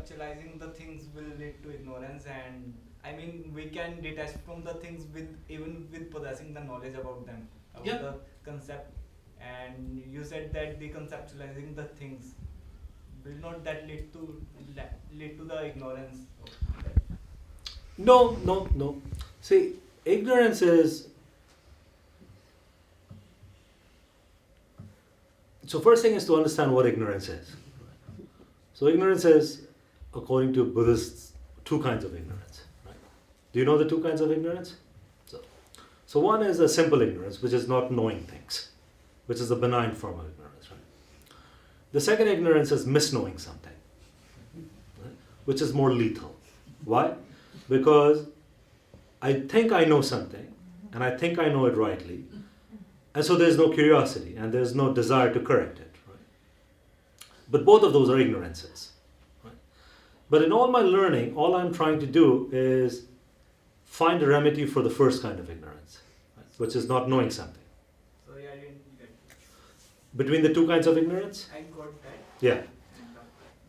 conceptualizing the things will lead to ignorance, and I mean we can detach from the things with possessing the knowledge about them, about the concept. And you said that the conceptualizing the things will not that lead to the ignorance of that. No. See, ignorance is... So first thing is to understand what ignorance is. So ignorance is, according to Buddhists, two kinds of ignorance. Right? Do you know the two kinds of ignorance? So one is a simple ignorance, which is not knowing things, which is a benign form of ignorance. Right? The second ignorance is misknowing something, right? Which is more lethal. Why? Because I think I know something, and I think I know it rightly, and so there's no curiosity, and there's no desire to correct it. Right? But both of those are ignorances. Right? But in all my learning, all I'm trying to do is find a remedy for the first kind of ignorance, right? Which is not knowing something. Sorry, I didn't get it. Between the two kinds of ignorance? I got that. Yeah.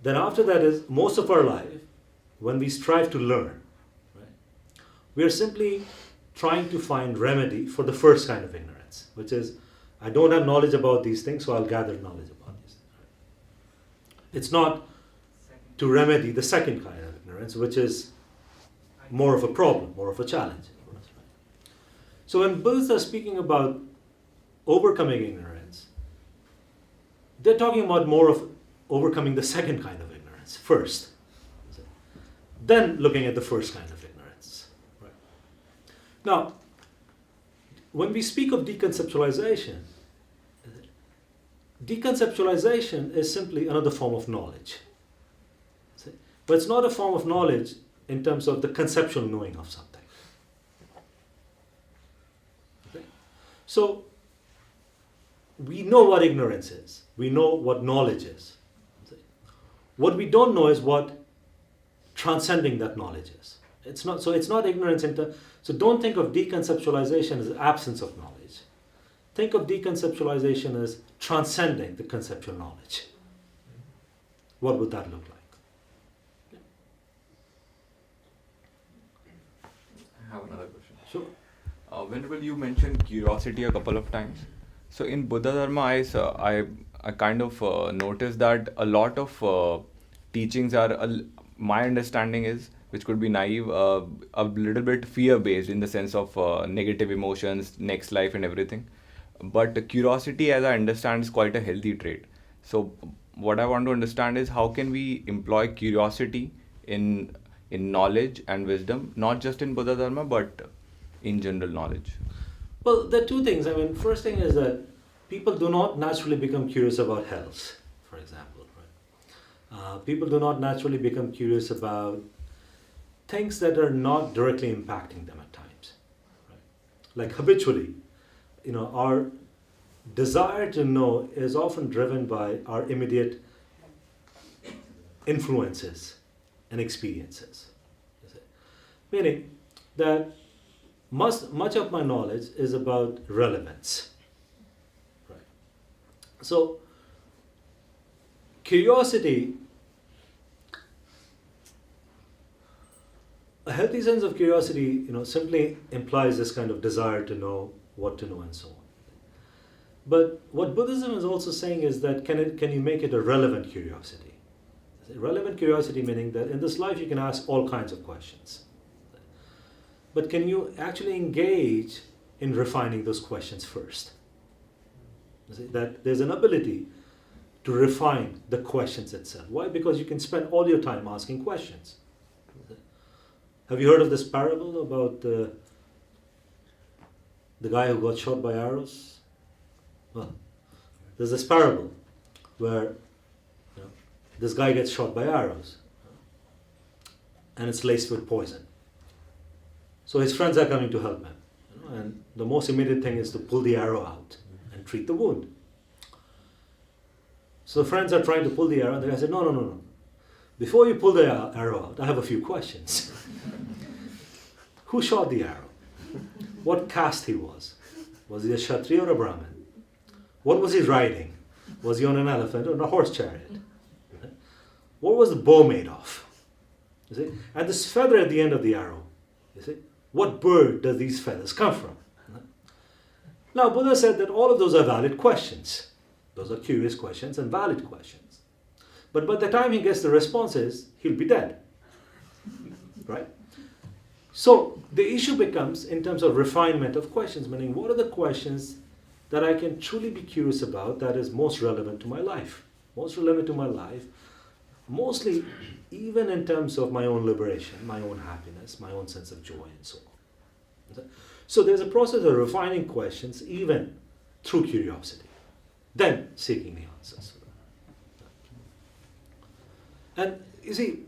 Then after that is, most of our life, when we strive to learn, right, we are simply trying to find remedy for the first kind of ignorance, which is, I don't have knowledge about these things, so I'll gather knowledge about these things. Right? It's not to remedy the second kind of ignorance, which is more of a problem, more of a challenge. So when Buddhists are speaking about overcoming ignorance, they're talking about more of overcoming the second kind of ignorance first, then looking at the first kind of ignorance. Right? Now, when we speak of deconceptualization, deconceptualization is simply another form of knowledge. But it's not a form of knowledge in terms of the conceptual knowing of something. Okay? So, we know what ignorance is. We know what knowledge is. What we don't know is what transcending that knowledge is. It's not ignorance so don't think of deconceptualization as absence of knowledge. Think of deconceptualization as transcending the conceptual knowledge. What would that look like? I have another question. Sure. Venerable, you mentioned curiosity a couple of times. So in Buddha Dharma, I kind of noticed that a lot of teachings are, my understanding is, which could be naive, a little bit fear-based in the sense of negative emotions, next life and everything. But curiosity, as I understand, is quite a healthy trait. So what I want to understand is how can we employ curiosity in knowledge and wisdom, not just in Buddha Dharma, but in general knowledge? Well, there are two things. I mean, first thing is that people do not naturally become curious about health, for example. Right? People do not naturally become curious about things that are not directly impacting them at times. Right? Like habitually, our desire to know is often driven by our immediate influences and experiences. Meaning that much of my knowledge is about relevance. Right? So, curiosity, a healthy sense of curiosity, simply implies this kind of desire to know what to know and so on. But what Buddhism is also saying is that can you make it a relevant curiosity? Relevant curiosity meaning that in this life you can ask all kinds of questions. But can you actually engage in refining those questions first? That there's an ability to refine the questions itself. Why? Because you can spend all your time asking questions. Have you heard of this parable about the guy who got shot by arrows? Well, there's this parable where this guy gets shot by arrows and it's laced with poison. So his friends are coming to help him. And the most immediate thing is to pull the arrow out and treat the wound. So the friends are trying to pull the arrow, and the guy said, no. Before you pull the arrow out, I have a few questions. Who shot the arrow? What caste he was? Was he a Kshatriya or a Brahmin? What was he riding? Was he on an elephant or on a horse chariot? What was the bow made of? You see? And this feather at the end of the arrow, you see? What bird does these feathers come from? Now, Buddha said that all of those are valid questions. Those are curious questions and valid questions. But by the time he gets the responses, he'll be dead. Right? So the issue becomes in terms of refinement of questions, meaning what are the questions that I can truly be curious about that is most relevant to my life? Most relevant to my life, mostly even in terms of my own liberation, my own happiness, my own sense of joy and so on. So there's a process of refining questions even through curiosity, then seeking the answers. And you see,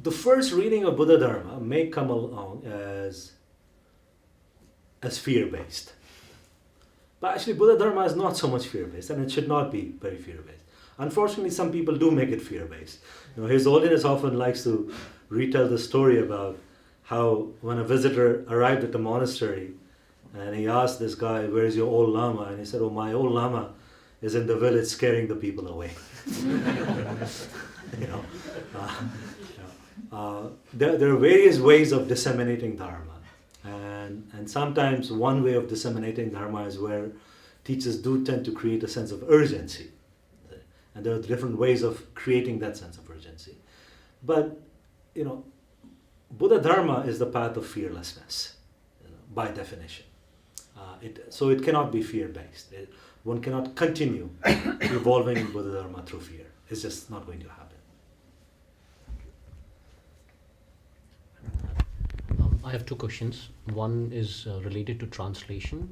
the first reading of Buddha Dharma may come along as fear-based. But actually Buddha Dharma is not so much fear-based, and it should not be very fear-based. Unfortunately, some people do make it fear-based. His Holiness often likes to retell the story about how when a visitor arrived at the monastery and he asked this guy, "Where's your old Lama?" And he said, "Oh, my old Lama is in the village scaring the people away." There are various ways of disseminating Dharma. And sometimes one way of disseminating Dharma is where teachers do tend to create a sense of urgency. And there are different ways of creating that sense of urgency. But, Buddha Dharma is the path of fearlessness, by definition. So it cannot be fear-based. One cannot continue evolving in Buddha Dharma through fear. It's just not going to happen. I have two questions. One is related to translation.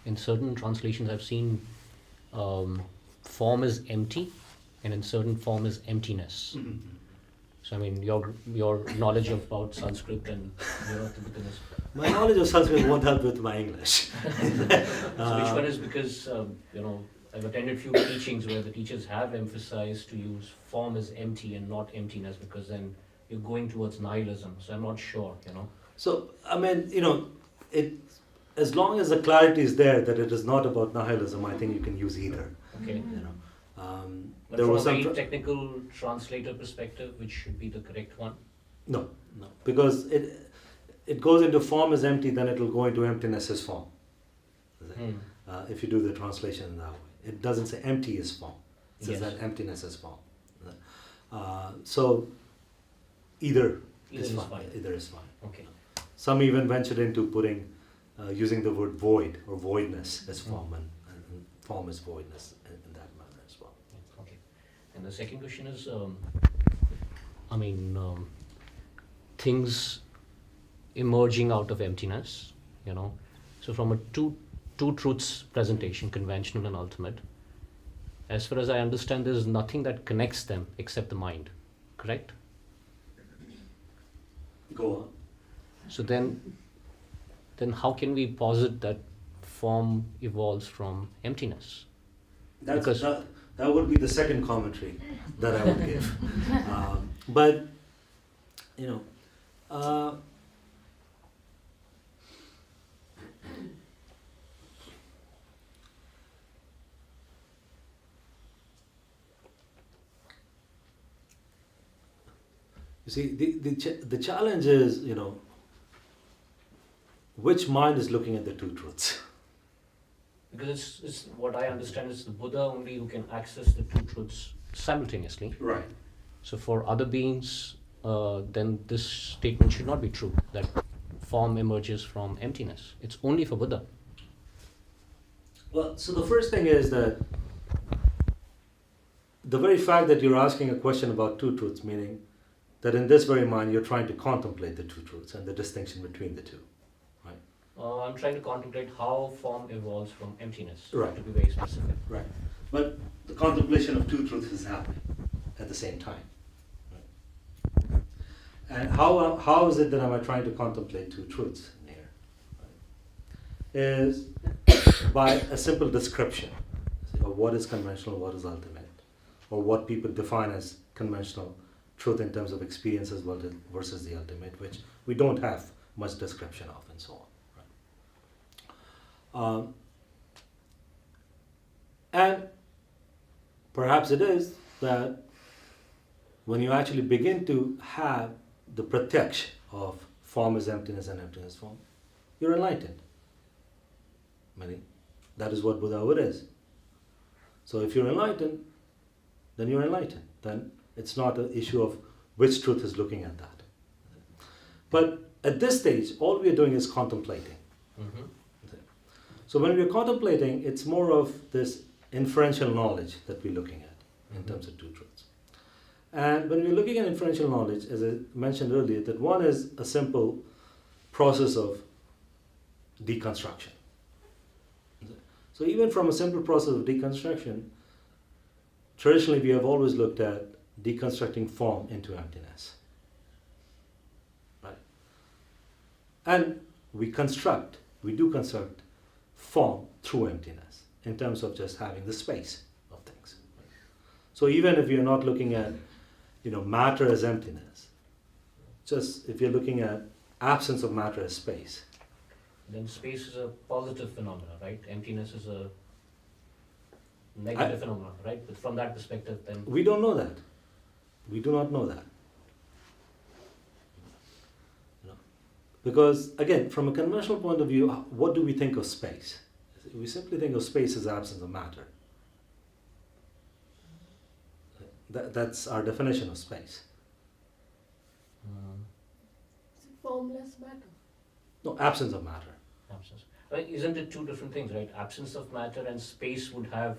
In certain translations I've seen form is empty, and in certain form is emptiness. Mm-hmm. So I mean, your knowledge about Sanskrit and Tibetans. My knowledge of Sanskrit won't help with my English. So which one is, because I've attended few teachings where the teachers have emphasized to use form as empty and not emptiness, because then you're going towards nihilism. So I'm not sure. So I mean, it as long as the clarity is there that it is not about nihilism, I think you can use either. Okay. But There from was a some very technical translator perspective, which should be the correct one? No, because it goes into form as empty, then it will go into emptiness as form. If you do the translation in that way, it doesn't say empty is form. It says that emptiness is form. So either is fine. Either is fine. Okay. Some even ventured into putting using the word void or voidness as form, and form is voidness in that manner as well. Okay. And the second question is, things emerging out of emptiness, So from a two truths presentation, conventional and ultimate, as far as I understand, there is nothing that connects them except the mind, correct? Go on. So then how can we posit that form evolves from emptiness? That would be the second commentary that I would give. But you see, the challenge is, which mind is looking at the two truths? Because it's what I understand is the Buddha only who can access the two truths simultaneously. Right. So for other beings, then this statement should not be true, that form emerges from emptiness. It's only for Buddha. Well, so the first thing is that the very fact that you're asking a question about two truths, meaning that in this very mind you're trying to contemplate the two truths and the distinction between the two. I'm trying to contemplate how form evolves from emptiness, right, to be very specific. Right. But the contemplation of two truths is happening at the same time. Right? And how is it that am I trying to contemplate two truths in here? Right? Is by a simple description of what is conventional, what is ultimate, or what people define as conventional truth in terms of experiences versus the ultimate, which we don't have much description of, and so on. And perhaps it is that when you actually begin to have the pratyaksh of form is emptiness and emptiness form, you're enlightened. Meaning, that is what Buddhahood is. So if you're enlightened, then you're enlightened. Then it's not an issue of which truth is looking at that. But at this stage, all we are doing is contemplating. Mm-hmm. So when we're contemplating, it's more of this inferential knowledge that we're looking at in terms of two truths. And when we're looking at inferential knowledge, as I mentioned earlier, that one is a simple process of deconstruction. So even from a simple process of deconstruction, traditionally we have always looked at deconstructing form into emptiness. Right? And we do construct form through emptiness in terms of just having the space of things. So even if you're not looking at matter as emptiness, just if you're looking at absence of matter as space, then space is a positive phenomenon, right? Emptiness is a negative phenomenon, right? But from that perspective, then we don't know that. We do not know that. Because again, from a conventional point of view, what do we think of space? We simply think of space as absence of matter. That's our definition of space. Is it formless matter? No, absence of matter. absence. Right? Isn't it two different things, right? Absence of matter and space would have,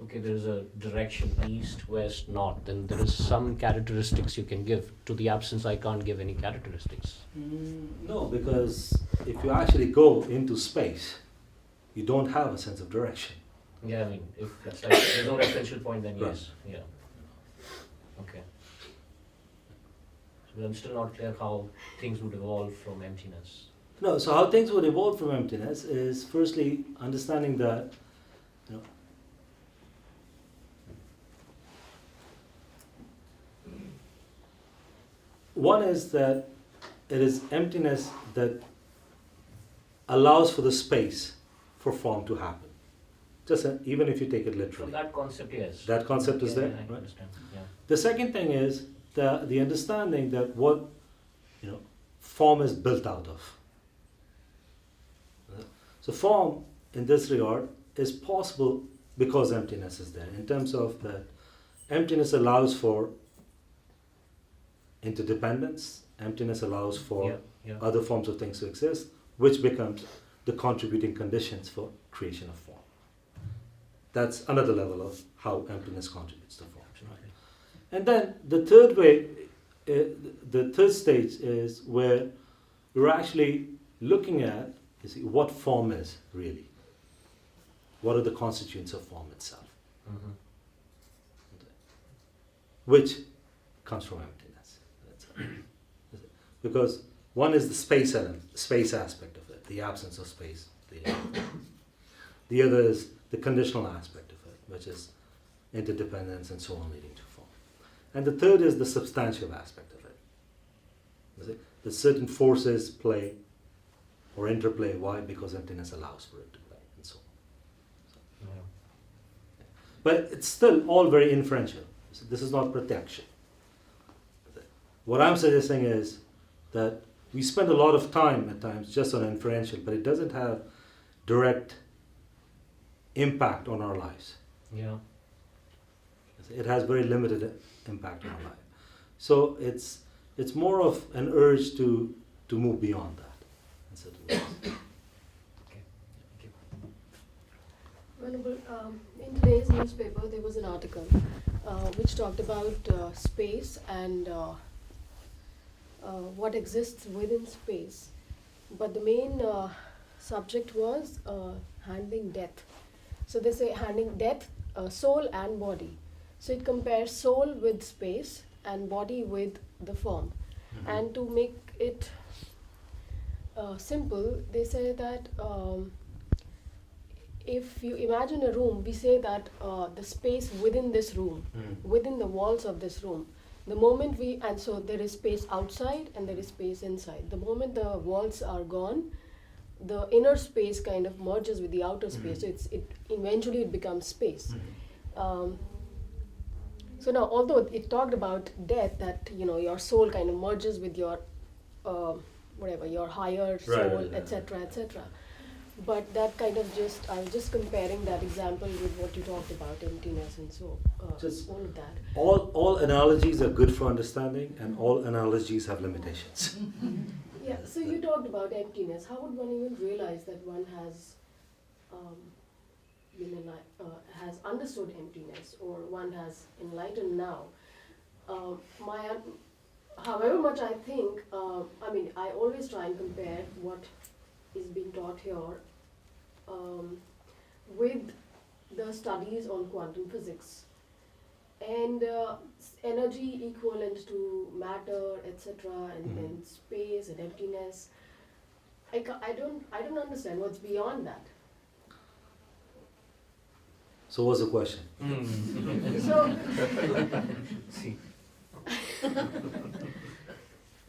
okay, there is a direction, east, west, north, then there is some characteristics you can give. To the absence, I can't give any characteristics. No, because if you actually go into space, you don't have a sense of direction. Yeah, I mean, if it's like there's no referential point, then yes, yeah. Okay. So I'm still not clear how things would evolve from emptiness. No, so how things would evolve from emptiness is firstly understanding that, one is that it is emptiness that allows for the space for form to happen. Just even if you take it literally. From that concept, yes. That concept is there, I right? understand. Yeah. The second thing is the understanding that what form is built out of. So form in this regard is possible because emptiness is there. In terms of that, emptiness allows for interdependence. Emptiness allows for other forms of things to exist, which becomes the contributing conditions for creation of form. That's another level of how emptiness contributes to form. Right? And then the third way, the third stage is where we're actually looking at what form is really. What are the constituents of form itself? Mm-hmm. Which comes from emptiness. Because one is the space element, space aspect of it, the absence of space. The other is the conditional aspect of it, which is interdependence and so on leading to form. And the third is the substantial aspect of it. That certain forces play or interplay. Why? Because emptiness allows for it to play and so on. But it's still all very inferential. So this is not protection. What I'm suggesting is that we spend a lot of time at times just on inferential, but it doesn't have direct impact on our lives. Yeah. It has very limited impact on our life. So it's more of an urge to move beyond that. Okay. Thank you. Venerable, in today's newspaper there was an article which talked about space and what exists within space. But the main subject was handling death. So they say handling death, soul and body. So it compares soul with space and body with the form. Mm-hmm. And to make it simple, they say that if you imagine a room, we say that the space within this room, within the walls of this room, the moment and so there is space outside and there is space inside. The moment the walls are gone, the inner space kind of merges with the outer space. So it eventually becomes space. So now, although it talked about death, that your soul kind of merges with your whatever your higher soul, right. etc., etc. But that kind of I was just comparing that example with what you talked about, emptiness and so Just- all of that. All analogies are good for understanding, and all analogies have limitations. Yeah. So you talked about emptiness. How would one even realize that one has has understood emptiness, or one has enlightened now? However much I think, I always try and compare what is being taught here with the studies on quantum physics and energy equivalent to matter, etc., and space and emptiness. I don't understand what's beyond that. So what's the question? So,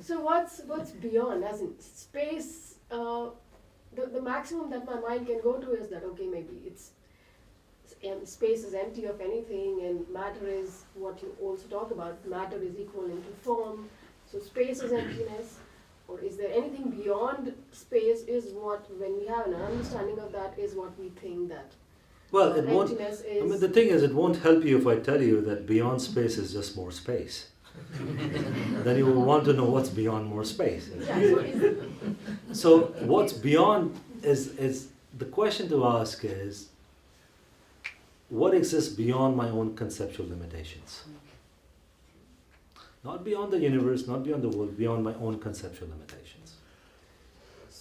so what's beyond? As in space, the maximum that my mind can go to is that, okay, maybe space is empty of anything, and matter is what you also talk about. Matter is equivalent to form. So space is emptiness. Or is there anything beyond space? Is what, when we have an understanding of that, is what we think that. Well, it won't. Emptiness is. I mean, the thing is, it won't help you if I tell you that beyond space is just more space. Then you will want to know what's beyond more space. Yeah, so is it, So what's beyond is the question to ask is, what exists beyond my own conceptual limitations? Not beyond the universe, not beyond the world, beyond my own conceptual limitations.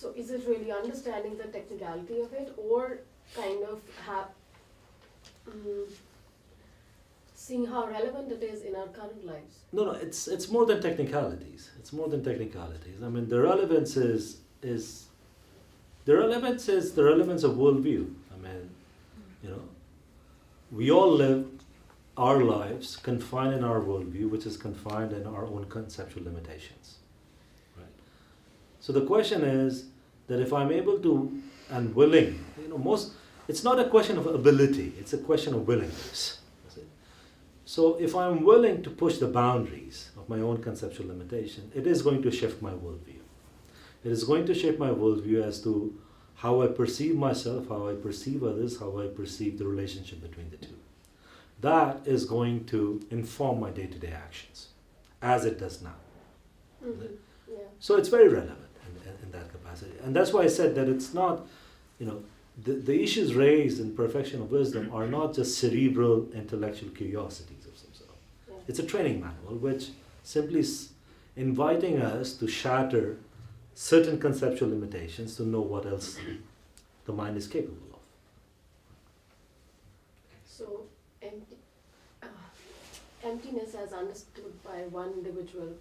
so is it really understanding the technicality of it, or kind of seeing how relevant it is in our current lives? No, it's more than technicalities. It's more than technicalities. I mean, the relevance is the relevance of worldview. I mean, we all live our lives confined in our worldview, which is confined in our own conceptual limitations. Right. So the question is that if I'm able to and willing, it's not a question of ability, it's a question of willingness. So if I'm willing to push the boundaries of my own conceptual limitation, it is going to shift my worldview. It is going to shape my worldview as to how I perceive myself, how I perceive others, how I perceive the relationship between the two. That is going to inform my day-to-day actions, as it does now. Mm-hmm. Yeah. So it's very relevant in that capacity. And that's why I said that it's not, the issues raised in perfection of wisdom are not just cerebral intellectual curiosities of some sort. Yeah. It's a training manual which simply is inviting us to shatter certain conceptual limitations to know what else the mind is capable of. So emptiness as understood by one individual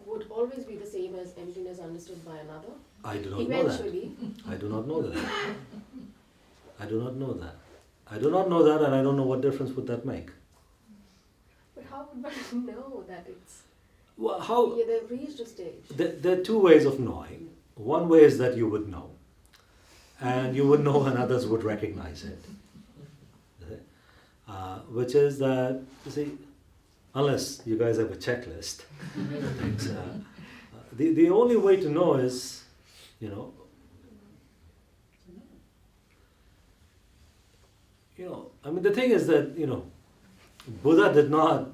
would always be the same as emptiness understood by another? I do not Eventually. know that. I do not know that. I do not know that. I do not know that, and I don't know what difference would that make. But how would one know that it's... Well, they've reached a stage. There are two ways of knowing. One way is that you would know, and you would know and others would recognize it. Which is that, unless you guys have a checklist, the only way to know is, the thing is that, Buddha did not,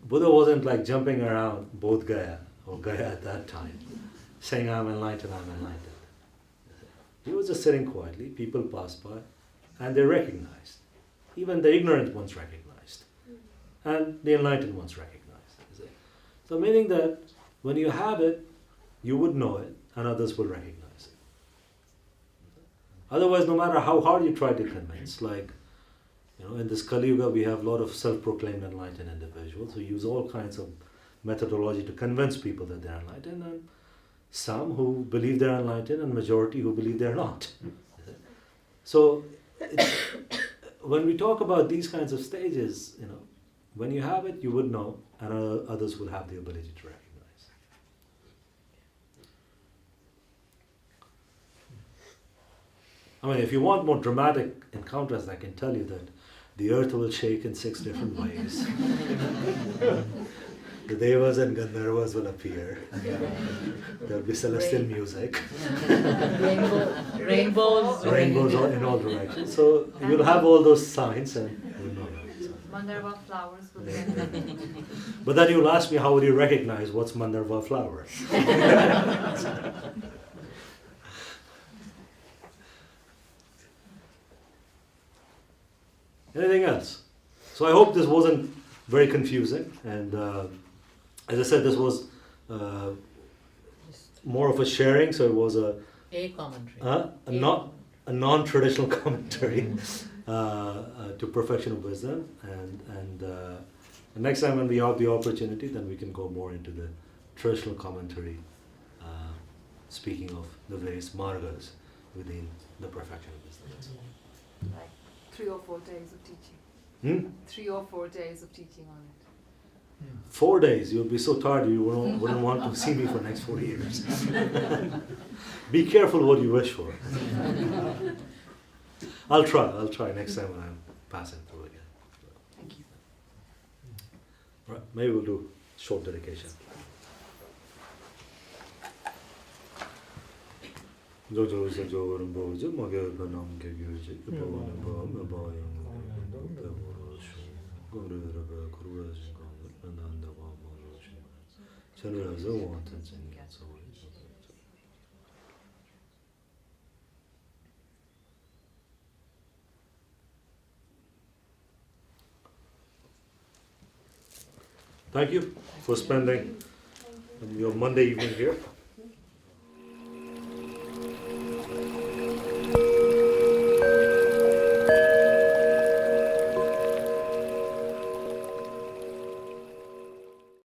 Buddha wasn't like jumping around Bodh Gaya or Gaya at that time, saying, I'm enlightened, I'm enlightened. He was just sitting quietly, people passed by, and they recognized. Even the ignorant ones recognized, and the enlightened ones recognized. So meaning that when you have it, you would know it, and others will recognize it. Otherwise, no matter how hard you try to convince, in this Kali Yuga, we have a lot of self-proclaimed enlightened individuals who use all kinds of methodology to convince people that they're enlightened, and some who believe they're enlightened, and majority who believe they're not. So, when we talk about these kinds of stages, when you have it, you would know, and others will have the ability to recognize. I mean, if you want more dramatic encounters, I can tell you that the earth will shake in 6 different ways. The Devas and Gandharvas will appear. There will be celestial music. Rainbows. Rainbows in all directions. So you'll have all those signs and you'll know that. Mandarva flowers will But then you'll ask me, how would you recognize what's Mandarva flower? Anything else? So I hope this wasn't very confusing, and as I said, this was more of a sharing, so it was a commentary. a non-traditional commentary to perfection of wisdom, and next time when we have the opportunity, then we can go more into the traditional commentary, speaking of the various margas within the perfection of wisdom. Like 3 or 4 days of teaching. 3 or 4 days of teaching on it. 4 days, you'll be so tired you wouldn't want to see me for the next 4 years. Be careful what you wish for. I'll try next time when I'm passing through again. Thank you. Right, maybe we'll do short dedication. Thank you for spending your Monday evening here.